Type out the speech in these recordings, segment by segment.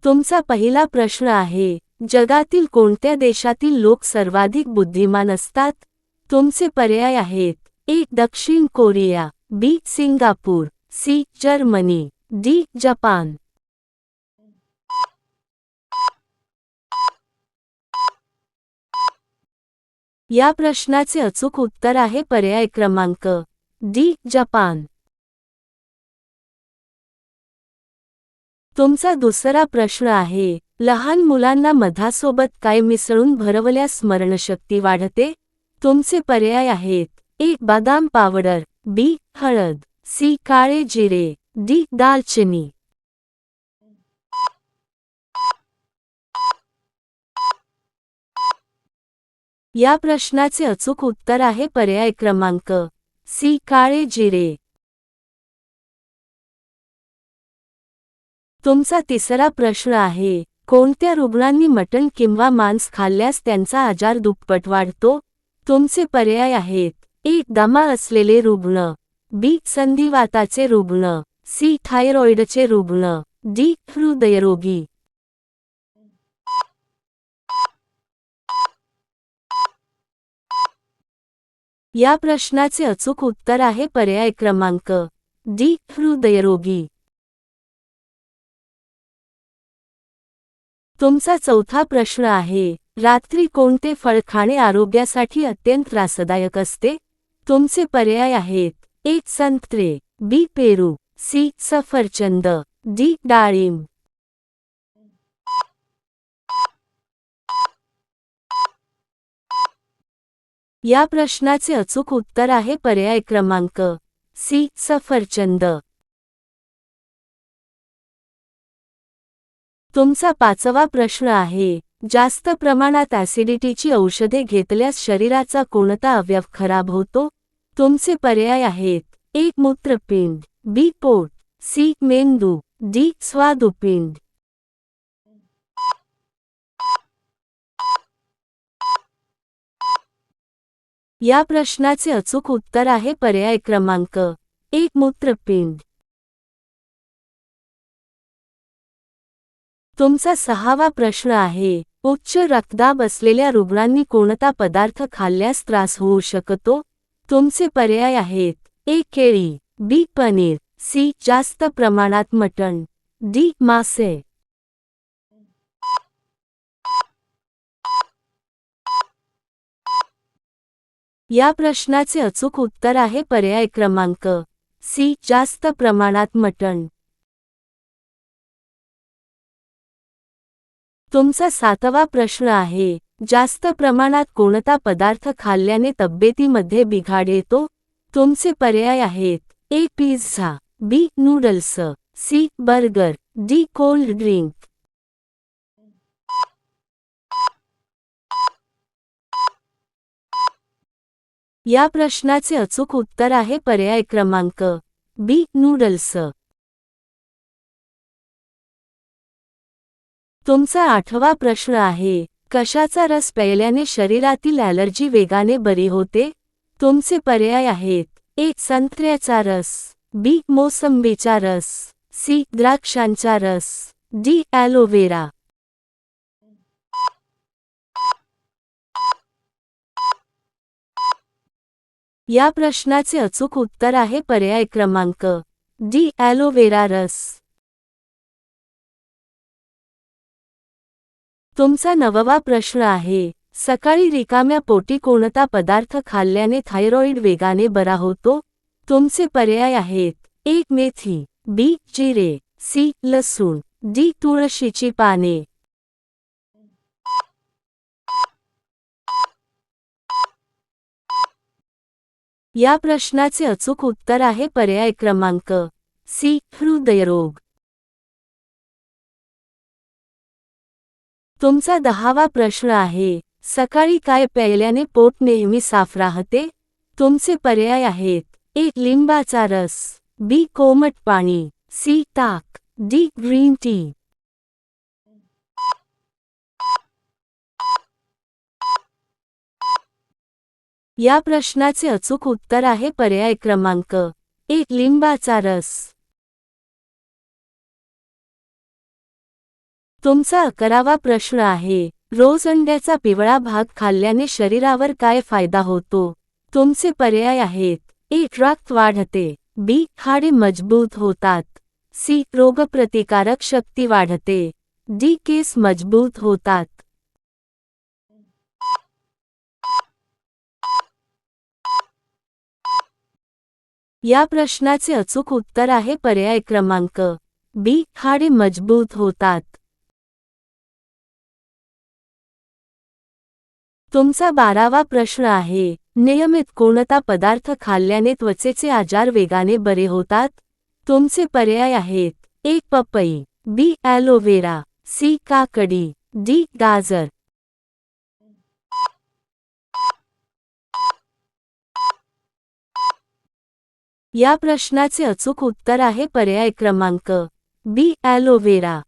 तुमचा पहिला प्रश्न आहे, जगातील कोणत्या देशातील लोक सर्वाधिक बुद्धिमान असतात? तुमचे पर्याय आहेत: ए. दक्षिण Korea, B. Singapore, C. Germany, D. Japan. या प्रश्नाचे अचूक उत्तर आहे पर्याय क्रमांक डी. जपान. तुमचा दुसरा प्रश्न आहे, लहान मुलांना मधासोबत काय मिसळून भरवल्यास स्मरणशक्ती वाढते? तुमचे पर्याय आहेत: ए. बदाम पावडर, बी. हळद, सी. काळे जिरे, डी. दालचिनी. या प्रश्नाचे अचूक उत्तर आहे पर्याय क्रमांक सी. काळे जिरे. तुमचा तिसरा प्रश्न आहे, कोणत्या रुग्णांनी मटण किंवा मांस खाल्ल्यास त्यांचा आजार दुप्पट वाढतो? तुमचे पर्याय आहेत: ए. दमा असलेले रुग्ण, बी. संधिवाताचे रुग्ण, सी. थायरॉइडचे रुग्ण, डी. हृदयरोगी. या प्रश्नाचे अचूक उत्तर आहे पर्याय क्रमांक डी. हृदयरोगी. तुमचा चौथा प्रश्न आहे, रात्री कोणते फळ खाणे आरोग्यासाठी अत्यंत त्रासदायक असते? तुमचे पर्याय आहेत: ए. संत्रे, बी. पेरू, सी. सफरचंद, डी. डाळिंब. या प्रश्नाचे अचूक उत्तर आहे पर्याय क्रमांक सी. सफरचंद. तुमचा पाचवा प्रश्न आहे, जास्त प्रमाणात ॲसिडिटीची औषधे घेतल्यास शरीराचा कोणता अवयव खराब होतो? तुमचे पर्याय आहेत: ए. मूत्रपिंड, बी. पोट, सी. मेंदू, डी. स्वादुपिंड. या प्रश्नाचे अचूक उत्तर आहे पर्याय क्रमांक ए. मूत्रपिंड. तुमचा सहावा प्रश्न आहे, उच्च रक्तदाब असलेल्या रुग्णांनी कोणता पदार्थ खाल्ल्यास त्रास होऊ शकतो? तुमचे पर्याय आहेत: ए. केळी, बी. पनीर, सी. जास्त प्रमाणात मटण, डी. मासे. या प्रश्नाचे अचूक उत्तर आहे पर्याय क्रमांक सी. जास्त प्रमाणात मटण. तुमचा सातवा प्रश्न आहे, जास्त प्रमाणात कोणता पदार्थ खाल्ल्याने तब्येतीमध्ये बिघाड येतो? तुमचे पर्याय आहेत: A. Pizza, B. Noodles, C. Burger, D. Cold drink. या प्रश्नाचे अचूक उत्तर आहे पर्याय क्रमांक बी. नूडल्स. तुमचा आठवा प्रश्न आहे, कशाचा रस प्यायल्याने शरीरातील ॲलर्जी वेगाने बरी होते? तुमचे पर्याय आहेत: ए. संत्र्याचा रस, बी. मोसंबीचा रस, सी. द्राक्षांचा रस, डी. ॲलोवेरा. या प्रश्नाचे अचूक उत्तर आहे पर्याय क्रमांक डी. ॲलोवेरा रस. तुमचा नववा प्रश्न आहे, सकाळी रिकाम्या पोटी कोणता पदार्थ खाल्ल्याने थायरॉइड वेगाने बरा होतो? तुमचे पर्याय आहेत: ए. मेथी, बी. जिरे, सी. लसूण, डी. तुळशीची पाने. या प्रश्नाचे अचूक उत्तर आहे पर्याय क्रमांक सी. हृदयरोग. तुमचा 10वा प्रश्न आहे, सकाळी काय प्यायल्याने पोट नेहमी साफ राहते? तुमचे पर्याय आहेत: ए. लिंबाचा रस, बी. कोमट पाणी, सी. ताक, डी. Green tea. या प्रश्नाचे अचूक उत्तर आहे पर्याय क्रमांक ए. लिंबाचा रस. तुमचा 11वा प्रश्न आहे, रोज अंड्याचा पिवळा भाग खाल्ल्याने शरीरावर काय फायदा होतो? तुमचे पर्याय आहेत. ए. रक्त वाढते. बी. हाडे मजबूत होतात. सी. रोगप्रतिकारक शक्ती वाढते. डी. केस मजबूत होतात. या प्रश्नाचे अचूक उत्तर आहे पर्याय क्रमांक बी. हाडे मजबूत होतात. तुमचा 12वा प्रश्न आहे, नियमित कोणता पदार्थ खाल्ल्याने त्वचेचे आजार वेगाने बरे होतात? तुमचे पर्याय आहेत. ए. पपई. बी. ॲलोवेरा. सी. काकडी. डी. गाजर. या प्रश्नाचे अचूक उत्तर आहे पर्याय क्रमांक बी. ॲलोवेरा.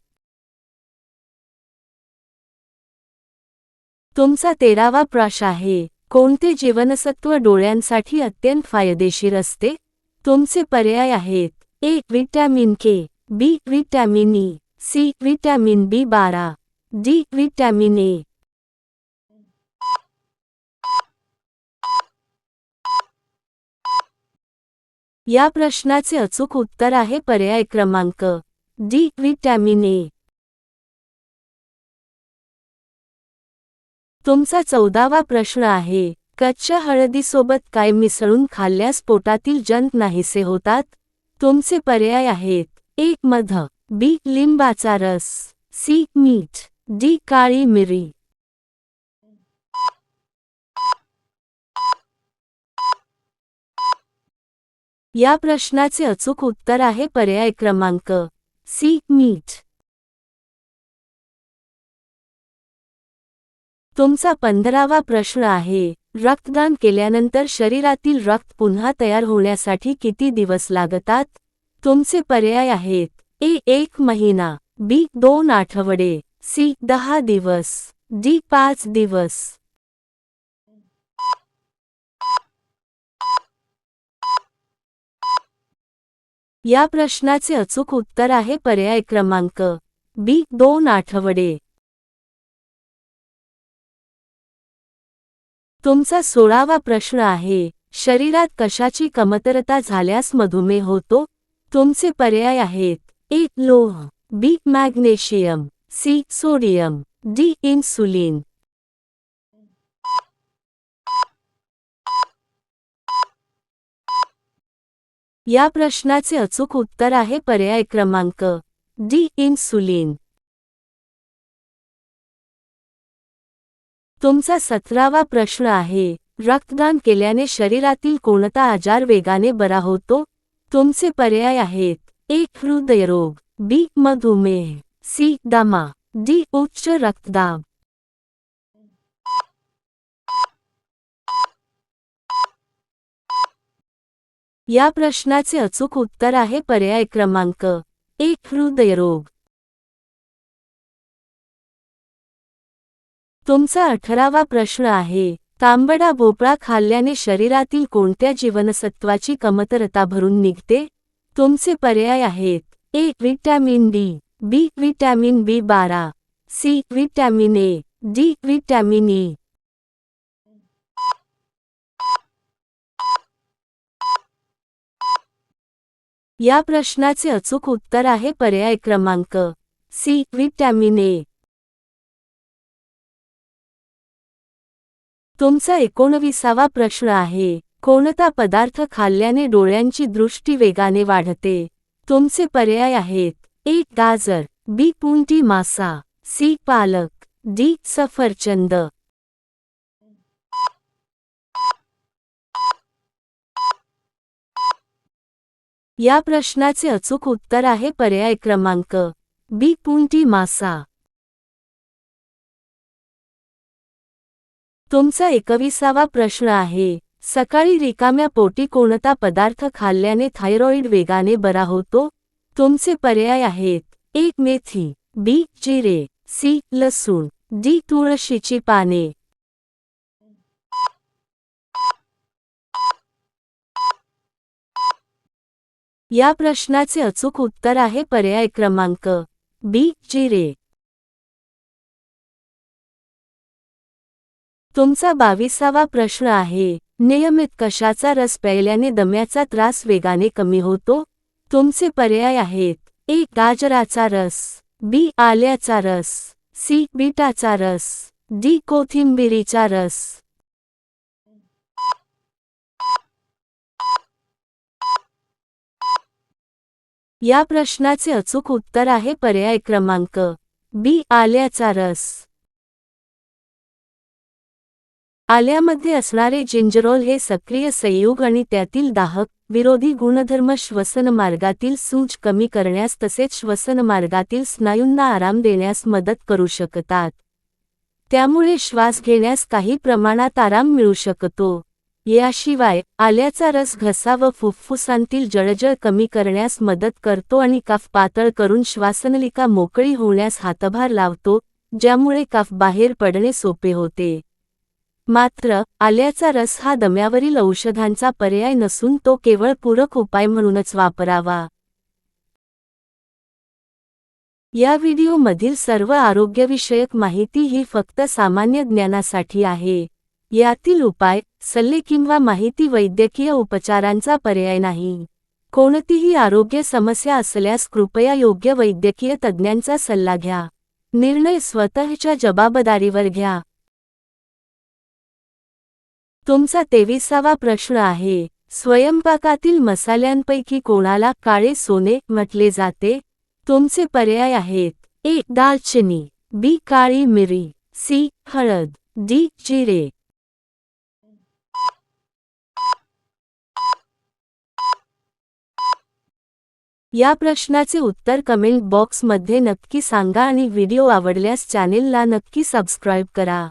तुमचा 13वा प्रश्न आहे, कोणते जीवनसत्व डोळ्यांसाठी अत्यंत फायदेशीर असते? तुमचे पर्याय आहेत. A. Vitamin K. B. Vitamin E. C. Vitamin बी12. डी. Vitamin A. या प्रश्नाचे अचूक उत्तर आहे पर्याय क्रमांक डी. व्हिटॅमिन ए. तुमचा 14वा प्रश्न आहे, कच्च्या हळदीसोबत काय मिसळून खाल्ल्यास पोटातील जंत नाहीसे होतात? तुमचे पर्याय आहेत. ए. मध. बी. लिंबाचा रस. सी. मीठ. डी. काळी मिरी. या प्रश्नाचे अचूक उत्तर आहे पर्याय क्रमांक सी. मीठ. तुमचा 15वा प्रश्न आहे, रक्तदान केल्यानंतर शरीरातील रक्त पुन्हा तयार होण्यासाठी किती दिवस लागतात? तुमचे पर्याय आहेत. ए. 1 महिना. बी. 2 आठवडे. सी. 10 दिवस. डी. 5 दिवस. या प्रश्नाचे अचूक उत्तर आहे पर्याय क्रमांक बी. 2 आठवडे. तुमचा 16वा प्रश्न आहे, शरीरात कशाची कमतरता झाल्यास मधुमेह होतो? तुमचे पर्याय आहेत. ए. लोह. B. Magnesium. C. Sodium. D. Insulin. या प्रश्नाचे अचूक उत्तर आहे पर्याय क्रमांक डी. इन्सुलिन. तुमचा 17वा प्रश्न आहे, रक्तदान केल्याने शरीरातील कोणता आजार वेगाने बरा होतो? तुमचे पर्याय आहेत. ए. हृदयरोग. बी. मधुमेह. सी. दमा. डी. उच्च रक्तदाब. या प्रश्नाचे अचूक उत्तर आहे पर्याय क्रमांक ए. हृदयरोग. तुमचा 18वा प्रश्न आहे, तांबडा भोपळा खाल्ल्याने शरीरातील कोणत्या जीवनसत्वाची कमतरता भरून निघते? तुमचे पर्याय आहेत. A. Vitamin D. B. Vitamin बी12. C. Vitamin A. D. Vitamin E. या प्रश्नाचे अचूक उत्तर आहे पर्याय क्रमांक सी. व्हिटॅमिन ए. तुमचा 19वा प्रश्न आहे, कोणता पदार्थ खाल्ल्याने डोळ्यांची दृष्टी वेगाने वाढते? तुमचे पर्याय आहेत. ए. गाजर. बी. पुंटी मासा. सी. पालक. डी. सफरचंद. या प्रश्नाचे अचूक उत्तर आहे पर्याय क्रमांक बी. पुंटी मासा. तुमचा 21वा प्रश्न आहे, सकाळी रिकाम्या पोटी कोणता पदार्थ खाल्ल्याने थायरॉईड वेगाने बरा होतो? तुमचे पर्याय आहेत. ए. मेथी. बी. जिरे. सी. लसूण. डी. तुळशीची पाने. या प्रश्नाचे अचूक उत्तर आहे पर्याय क्रमांक बी. जिरे. तुमचा 22वा प्रश्न आहे, नियमित कशाचा रस प्यायल्याने दम्याचा त्रास वेगाने कमी होतो? तुमचे पर्याय आहेत: ए. गाजराचा रस, बी. आल्याचा रस, सी. बीटाचा रस, डी. कोथिंबिरीचा रस. या प्रश्नाचे अचूक उत्तर आहे पर्याय क्रमांक बी. आल्याचा रस. आल्यामध्ये असणारे जिंजरोल हे सक्रिय संयुग आणि त्यातील दाहक विरोधी गुणधर्म श्वसनमार्गातील सूज कमी करण्यास तसेच श्वसनमार्गातील स्नायूंना आराम देण्यास मदत करू शकतात. त्यामुळे श्वास घेण्यास काही प्रमाणात आराम मिळू शकतो. याशिवाय आल्याचा रस घसा व फुफ्फुसांतील जळजळ कमी करण्यास मदत करतो आणि कफ पातळ करून श्वासनलिका मोकळी होण्यास हातभार लावतो, ज्यामुळे कफ बाहेर पडणे सोपे होते. मात्र आल्याचा रस हा दम्यावरील औषधांचा पर्याय नसून तो केवळ पूरक उपाय म्हणूनच वापरावा. या व्हिडिओमधील सर्व आरोग्यविषयक माहिती ही फक्त सामान्य ज्ञानासाठी आहे. यातील उपाय, सल्ले किंवा माहिती वैद्यकीय उपचारांचा पर्याय नाही. कोणतीही आरोग्य समस्या असल्यास कृपया योग्य वैद्यकीय तज्ज्ञांचा सल्ला घ्या. निर्णय स्वतःच्या जबाबदारीवर घ्या. तुमचा 23वा प्रश्न आहे, स्वयंपाकातील मसाल्यांपैकी कोणाला काळे सोने म्हटले जाते? तुमचे पर्याय आहेत: ए. दालचिनी, बी. काळी मिरी, सी. हळद, डी. जिरे. या प्रश्नाचे उत्तर कमेंट बॉक्समध्ये नक्की सांगा आणि व्हिडिओ आवडल्यास चॅनेलला नक्की सबस्क्राईब करा.